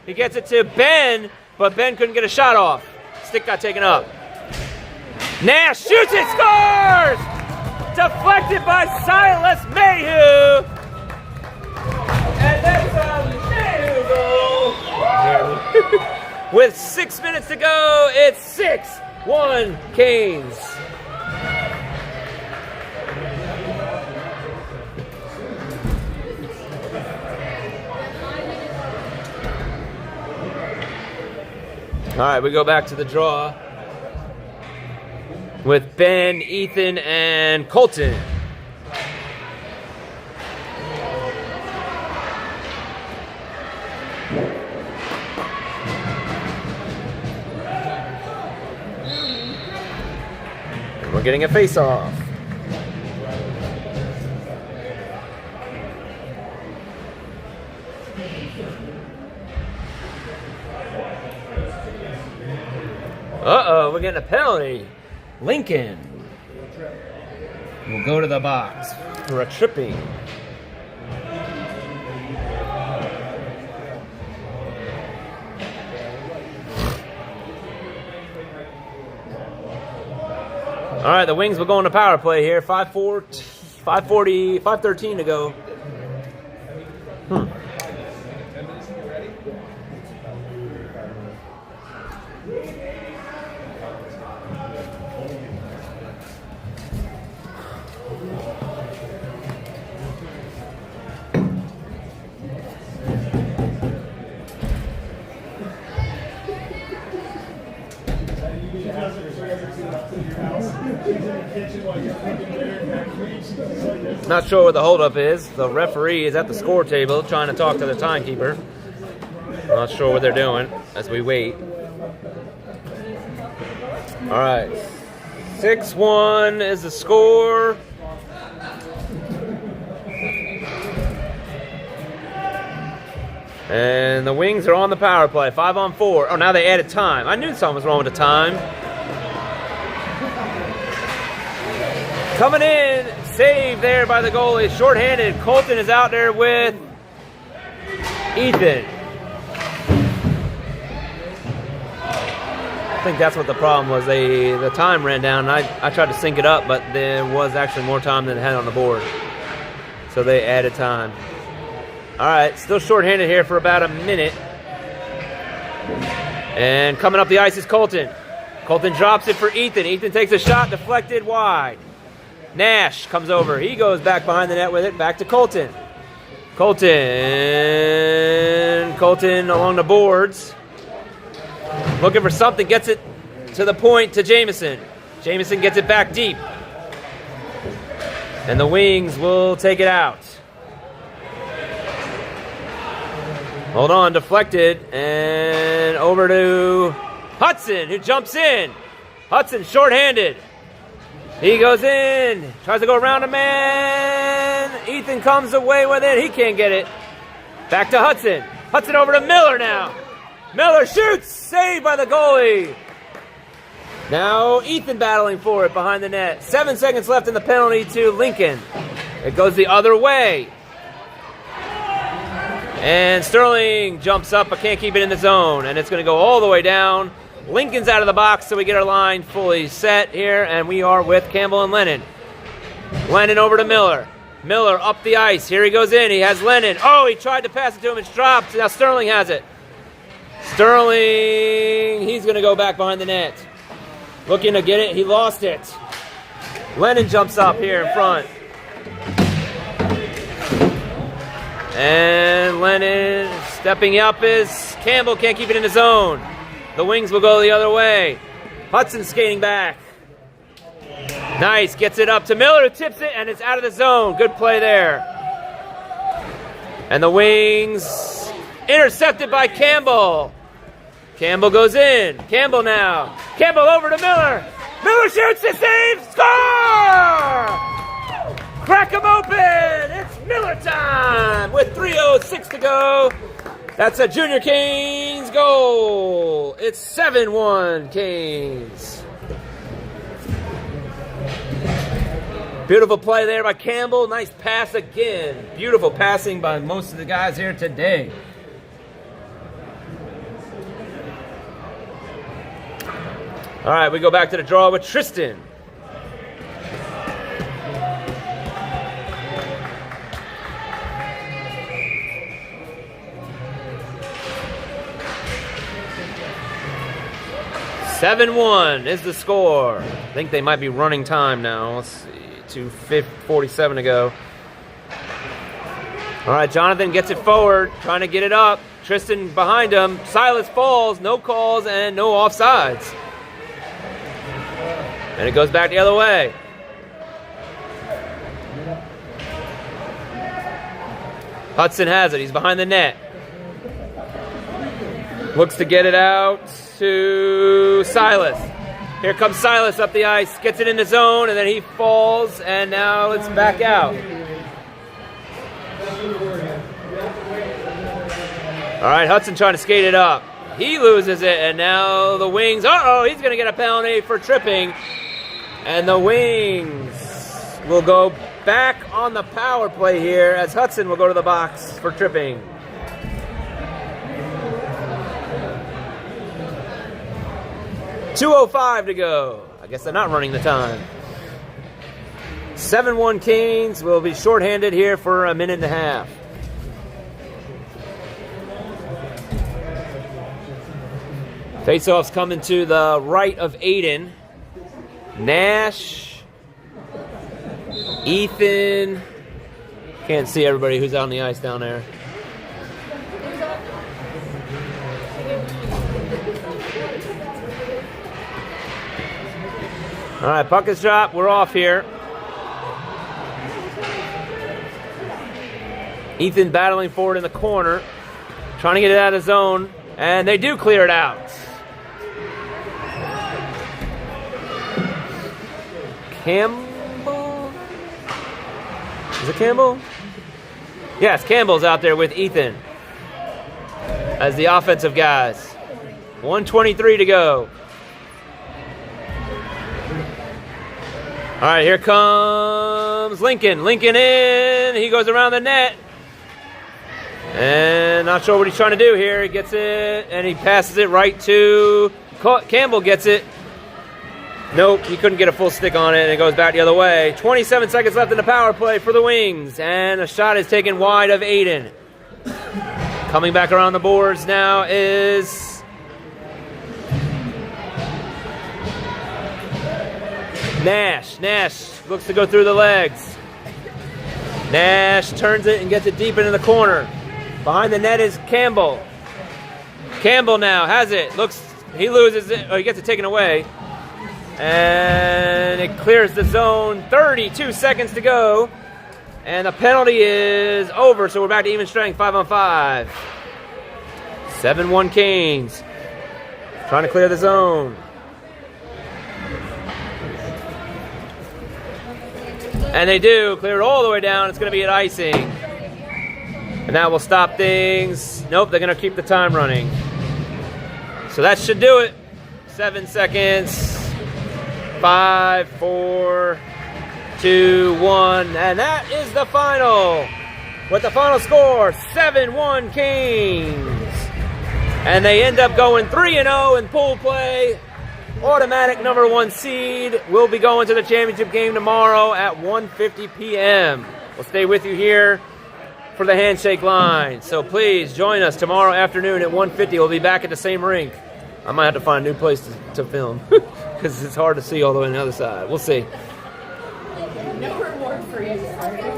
He gets it to Ben, but Ben couldn't get a shot off. Stick got taken up. Nash shoots it, scores! Deflected by Silas Mayhew. And that's a Mayhew goal. With 6 minutes to go, it's 6-1 Canes. All right, we go back to the draw with Ben, Ethan, and Colton. And we're getting a face-off. Uh-oh, we're getting a penalty. Lincoln will go to the box for a tripping. All right, the Wings will go on the power play here. 5:13 to go. Not sure what the holdup is. The referee is at the score table trying to talk to the timekeeper. Not sure what they're doing as we wait. All right. 6-1 is the score. And the Wings are on the power play. 5-on-4. Oh, now they added time. I knew something was wrong with the time. Coming in, save there by the goalie, shorthanded. Colton is out there with Ethan. I think that's what the problem was. The time ran down. I tried to sync it up, but there was actually more time than it had on the board. So they added time. All right, still shorthanded here for about a minute. And coming up the ice is Colton. Colton drops it for Ethan. Ethan takes a shot, deflected wide. Nash comes over. He goes back behind the net with it. Back to Colton. Colton along the boards. Looking for something. Gets it to the point to Jamison. Jamison gets it back deep. And the Wings will take it out. Hold on, deflected. And over to Hudson, who jumps in. Hudson shorthanded. He goes in. Tries to go around a man. Ethan comes away with it. He can't get it. Back to Hudson. Hudson over to Miller now. Miller shoots. Saved by the goalie. Now Ethan battling for it behind the net. 7 seconds left in the penalty to Lincoln. It goes the other way. And Sterling jumps up but can't keep it in the zone. And it's going to go all the way down. Lincoln's out of the box, so we get our line fully set here. And we are with Campbell and Lennon. Lennon over to Miller. Miller up the ice. Here he goes in. He has Lennon. Oh, he tried to pass it to him. It's dropped. Now Sterling has it. Sterling, he's going to go back behind the net. Looking to get it. He lost it. Lennon jumps up here in front. And Lennon stepping up is Campbell. Can't keep it in the zone. The Wings will go the other way. Hudson skating back. Nice. Gets it up to Miller, who tips it, and it's out of the zone. Good play there. And the Wings intercepted by Campbell. Campbell goes in. Campbell now. Campbell over to Miller. Miller shoots it, saves, score! Crack him open. It's Miller time with 3:06 to go. That's a Junior Canes goal. It's 7-1 Canes. Beautiful play there by Campbell. Nice pass again. Beautiful passing by most of the guys here today. All right, we go back to the draw with Tristan. (7-1) is the score. I think they might be running time now. Let's see, 2:47 to go. All right, Jonathan gets it forward, trying to get it up. Tristan behind him. Silas falls, no calls and no offsides. And it goes back the other way. Hudson has it. He's behind the net. Looks to get it out to Silas. Here comes Silas up the ice. Gets it in the zone, and then he falls, and now it's back out. All right, Hudson trying to skate it up. He loses it, and now the Wings. Uh-oh, he's going to get a penalty for tripping. And the Wings will go back on the power play here as Hudson will go to the box for tripping. .205 to go. I guess they're not running the time. 7-1 Canes will be shorthanded here for a minute and a half. Faceoff's coming to the right of Aiden. Nash, Ethan. Can't see everybody who's out on the ice down there. All right, puck is dropped. We're off here. Ethan battling forward in the corner, trying to get it out of the zone, and they do clear it out. Campbell? Is it Campbell? Yes, Campbell's out there with Ethan as the offensive guys. 1:23 to go. All right, here comes Lincoln. Lincoln in. He goes around the net. And not sure what he's trying to do here. He gets it, and he passes it right to Campbell. Gets it. Nope, he couldn't get a full stick on it, and it goes back the other way. 27 seconds left in the power play for the Wings, and a shot is taken wide of Aiden. Coming back around the boards now is Nash. Nash looks to go through the legs. Nash turns it and gets it deep into the corner. Behind the net is Campbell. Campbell now has it. He loses it, or he gets it taken away. And it clears the zone. 32 seconds to go. And the penalty is over, so we're back to even strength, 5-on-5. 7-1 Canes. Trying to clear the zone. And they do. Clear it all the way down. It's going to be at icing. And that will stop things. Nope, they're going to keep the time running. So that should do it. 7 seconds. 5, 4, 2, 1. And that is the final. With the final score, 7-1 Canes. And they end up going 3-0 in pool play. Automatic #1 seed will be going to the championship game tomorrow at 1:50 p.m. We'll stay with you here for the handshake line. So please join us tomorrow afternoon at 1:50. We'll be back at the same rink. I might have to find a new place to film because it's hard to see all the way on the other side. We'll see. No reward for you.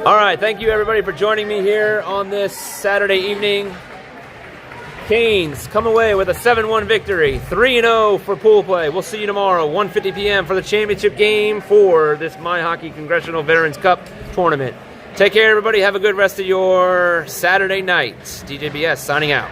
All right, thank you everybody for joining me here on this Saturday evening. Canes come away with a 7-1 victory, 3-0 for pool play. We'll see you tomorrow, 1:50 p.m. for the championship game for this My Hockey Congressional Veterans Cup tournament. Take care, everybody. Have a good rest of your Saturday night. DJBS signing out.